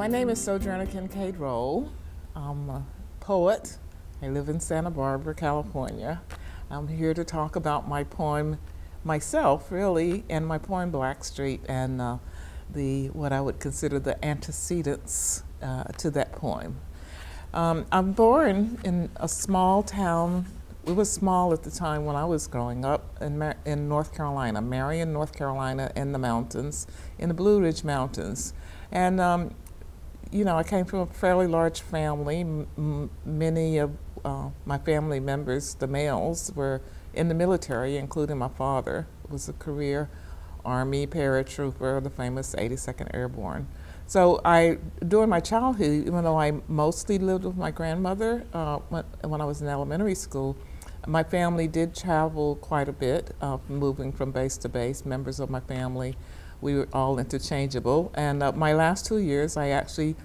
My name is Sojourner Kincaid Rolle. I'm a poet. I live in Santa Barbara, California. I'm here to talk about my poem, myself really, and my poem Blackstreet, and what I would consider the antecedents to that poem. I'm born in a small town. It was small at the time when I was growing up in North Carolina, Marion, North Carolina, in the mountains, in the Blue Ridge Mountains. And you know, I came from a fairly large family. Many of my family members, the males, were in the military, including my father, who was a career Army paratrooper, the famous 82nd Airborne. So during my childhood, even though I mostly lived with my grandmother when I was in elementary school, my family did travel quite a bit, moving from base to base. Members of my family, we were all interchangeable. And my last 2 years, I actually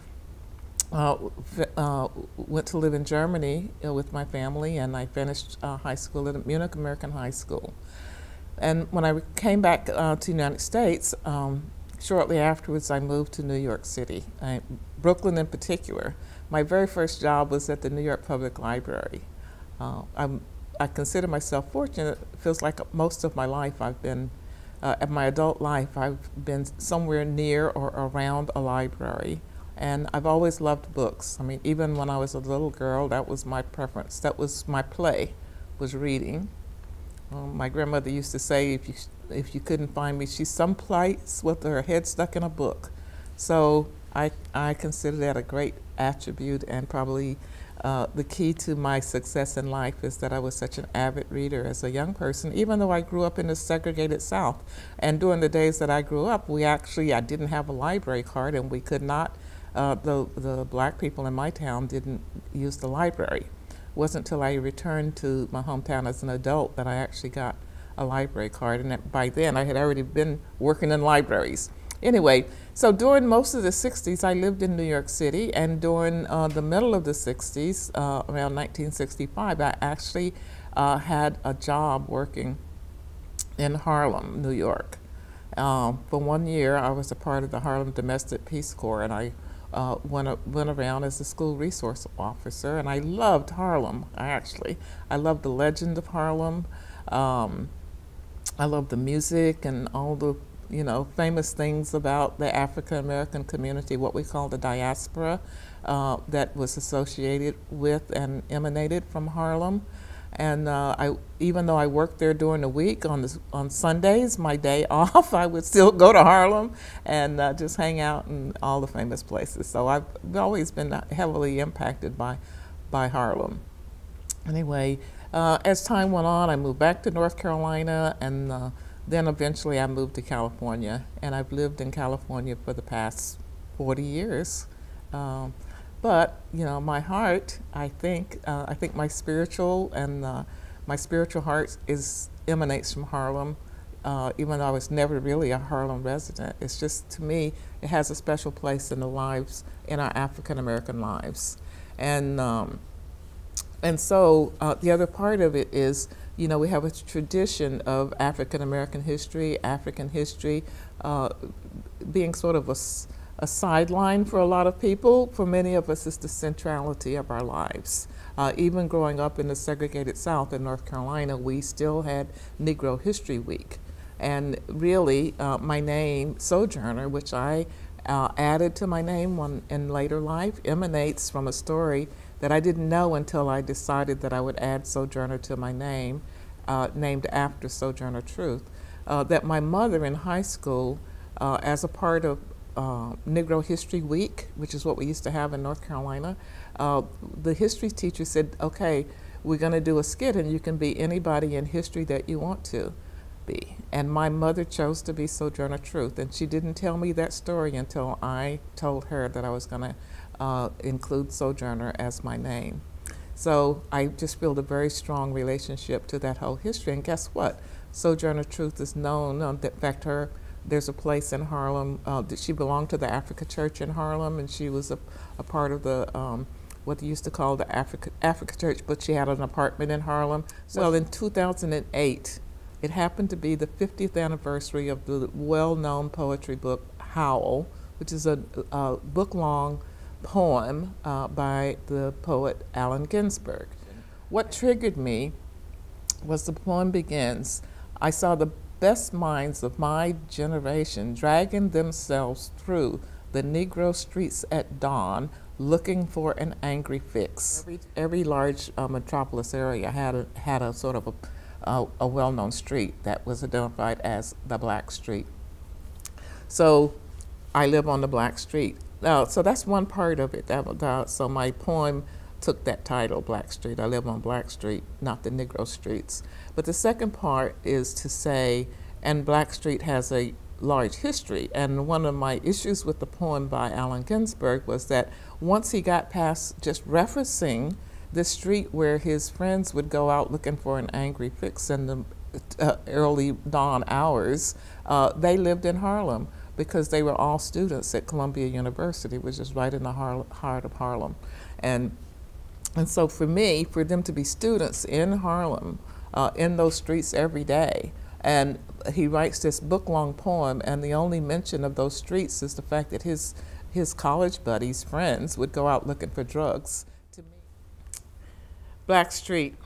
went to live in Germany with my family, and I finished high school at Munich American High School. And when I came back to the United States, shortly afterwards, I moved to New York City, Brooklyn in particular. My very first job was at the New York Public Library. I consider myself fortunate. It feels like most of my life I've been, in my adult life, I've been somewhere near or around a library. And I've always loved books. I mean, even when I was a little girl, that was my preference. That was my play, was reading. My grandmother used to say, if you couldn't find me, she's someplace with her head stuck in a book. So I consider that a great attribute, and probably the key to my success in life is that I was such an avid reader as a young person, even though I grew up in the segregated South. And during the days that I grew up, I didn't have a library card, and we could not, the black people in my town didn't use the library. It wasn't until I returned to my hometown as an adult that I actually got a library card, and by then I had already been working in libraries. Anyway, so during most of the 60s, I lived in New York City, and during the middle of the 60s, around 1965, I actually had a job working in Harlem, New York. For 1 year, I was a part of the Harlem Domestic Peace Corps, and I went around as a school resource officer, and I loved Harlem, I loved the legend of Harlem. I loved the music and all the famous things about the African American community, what we call the diaspora, that was associated with and emanated from Harlem. And even though I worked there during the week, on Sundays, my day off, I would still go to Harlem and just hang out in all the famous places. So I've always been heavily impacted by Harlem. Anyway, as time went on, I moved back to North Carolina, and then eventually I moved to California, and I've lived in California for the past 40 years. But my heart, I think my spiritual heart emanates from Harlem, even though I was never really a Harlem resident. It's just, to me, it has a special place in our African American lives, and so the other part of it is, we have a tradition of African American history, African history being sort of a sideline for a lot of people. For many of us, it's the centrality of our lives. Even growing up in the segregated South in North Carolina, we still had Negro History Week. And really, my name, Sojourner, which I added to my name in later life, emanates from a story that I didn't know until I decided that I would add Sojourner to my name, named after Sojourner Truth. That my mother in high school, as a part of Negro History Week, which is what we used to have in North Carolina, the history teacher said, okay, we're going to do a skit, and you can be anybody in history that you want to be. And my mother chose to be Sojourner Truth, and she didn't tell me that story until I told her that I was going to include Sojourner as my name. So I just built a very strong relationship to that whole history, and guess what? Sojourner Truth is known. In fact, there's a place in Harlem that she belonged to the Africa Church in Harlem, and she was a part of the what they used to call the Africa Church, but she had an apartment in Harlem. So in 2008, it happened to be the 50th anniversary of the well-known poetry book Howl which is a book-long poem by the poet Allen Ginsberg. What triggered me was the poem begins, "I saw the best minds of my generation dragging themselves through the Negro streets at dawn, looking for an angry fix." Every large metropolis area had a sort of a well-known street that was identified as the Black Street. So I live on the Black Street. So that's one part of it. So my poem took that title, Black Street. I live on Black Street, not the Negro streets. But the second part is to say, and Black Street has a large history. And one of my issues with the poem by Allen Ginsberg was that once he got past just referencing the street where his friends would go out looking for an angry fix in the early dawn hours, they lived in Harlem because they were all students at Columbia University, which is right in the heart of Harlem. And so for me, for them to be students in Harlem, in those streets every day, and he writes this book-long poem, and the only mention of those streets is the fact that his college buddies, friends, would go out looking for drugs. To me, Black Street.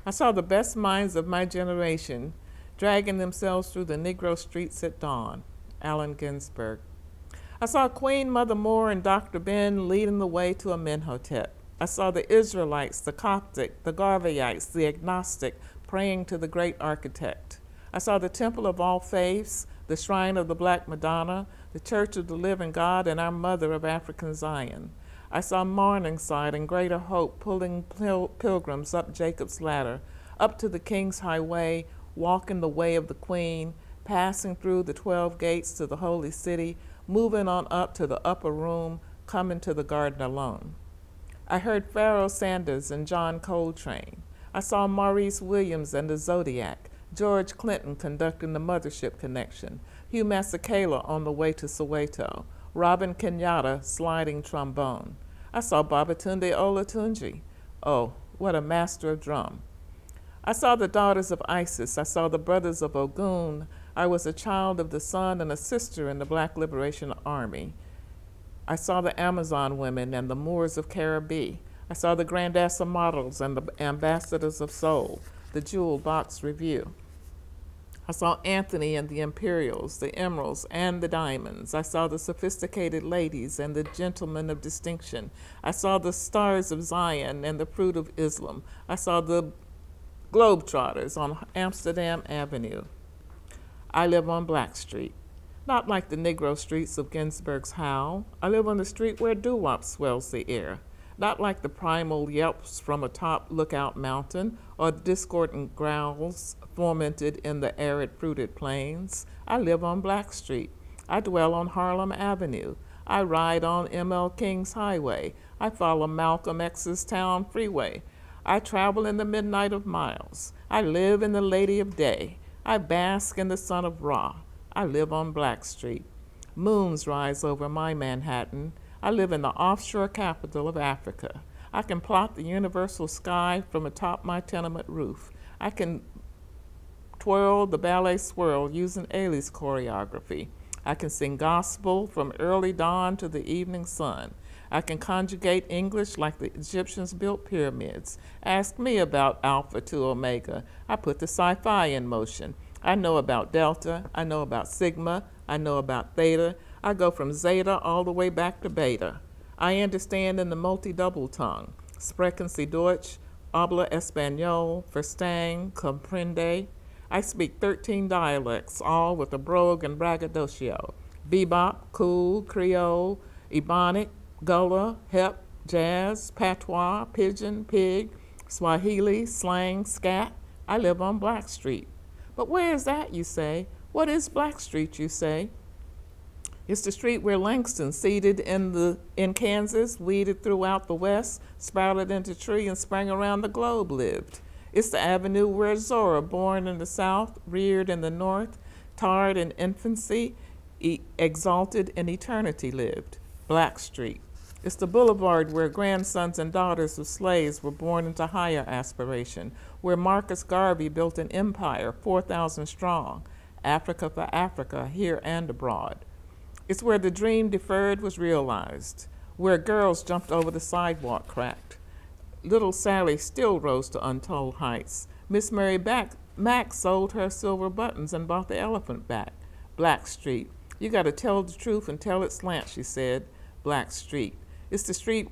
I saw the best minds of my generation dragging themselves through the Negro streets at dawn. Allen Ginsberg. I saw Queen Mother Moore and Dr. Ben leading the way to Amenhotep. I saw the Israelites, the Coptic, the Garveyites, the agnostic, praying to the great architect. I saw the Temple of All Faiths, the Shrine of the Black Madonna, the Church of the Living God, and our Mother of African Zion. I saw Morningside and Greater Hope pulling pilgrims up Jacob's Ladder, up to the King's Highway, walking the way of the Queen, passing through the 12 gates to the Holy City, moving on up to the upper room, coming to the garden alone. I heard Pharoah Sanders and John Coltrane. I saw Maurice Williams and the Zodiac, George Clinton conducting the Mothership Connection, Hugh Masekela on the way to Soweto, Robin Kenyatta sliding trombone. I saw Babatunde Olatunji. Oh, what a master of drum. I saw the daughters of Isis. I saw the brothers of Ogun. I was a child of the sun and a sister in the Black Liberation Army. I saw the Amazon women and the Moors of Caribbean. I saw the Grandassa models and the ambassadors of soul, the Jewel Box Review. I saw Anthony and the Imperials, the Emeralds and the Diamonds. I saw the sophisticated ladies and the gentlemen of distinction. I saw the stars of Zion and the fruit of Islam. I saw the Globetrotters on Amsterdam Avenue. I live on Black Street, not like the Negro streets of Ginsberg's Howl. I live on the street where doo-wop swells the air, not like the primal yelps from atop Lookout Mountain or discordant growls fomented in the arid fruited plains. I live on Black Street. I dwell on Harlem Avenue. I ride on M.L. King's Highway. I follow Malcolm X's Town Freeway. I travel in the midnight of miles. I live in the Lady of Day. I bask in the sun of Ra. I live on Black Street. Moons rise over my Manhattan. I live in the offshore capital of Africa. I can plot the universal sky from atop my tenement roof. I can twirl the ballet swirl using Ailey's choreography. I can sing gospel from early dawn to the evening sun. I can conjugate English like the Egyptians built pyramids. Ask me about Alpha to Omega. I put the sci-fi in motion. I know about Delta. I know about Sigma. I know about Theta. I go from Zeta all the way back to Beta. I understand in the multi-double tongue. Sprechen Sie Deutsch, habla Español, verstehen, comprende. I speak 13 dialects, all with a brogue and braggadocio. Bebop, cool, Creole, Ebonic, Gullah, Hep, Jazz, Patois, Pidgin, Pig, Swahili, slang, scat. I live on Black Street. But where is that, you say? What is Black Street, you say? It's the street where Langston, seated in Kansas, weeded throughout the West, sprouted into tree and sprang around the globe, lived. It's the avenue where Zora, born in the South, reared in the North, tarred in infancy, exalted in eternity, lived. Black Street. It's the boulevard where grandsons and daughters of slaves were born into higher aspiration, where Marcus Garvey built an empire 4,000 strong, Africa for Africa, here and abroad. It's where the dream deferred was realized, where girls jumped over the sidewalk cracked. Little Sally still rose to untold heights. Miss Mary Mack sold her silver buttons and bought the elephant back. Black Street. You gotta tell the truth and tell it slant, she said. Black Street. It's the street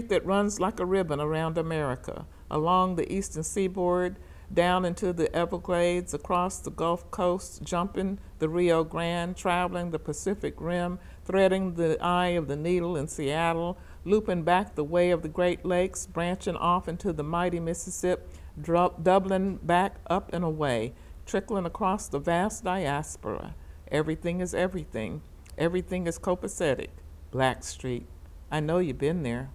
that runs like a ribbon around America, along the eastern seaboard, down into the Everglades, across the Gulf Coast, jumping the Rio Grande, traveling the Pacific Rim, threading the eye of the needle in Seattle, looping back the way of the Great Lakes, branching off into the mighty Mississippi, doubling back up and away, trickling across the vast diaspora. Everything is everything. Everything is copacetic. Black Street. I know you've been there.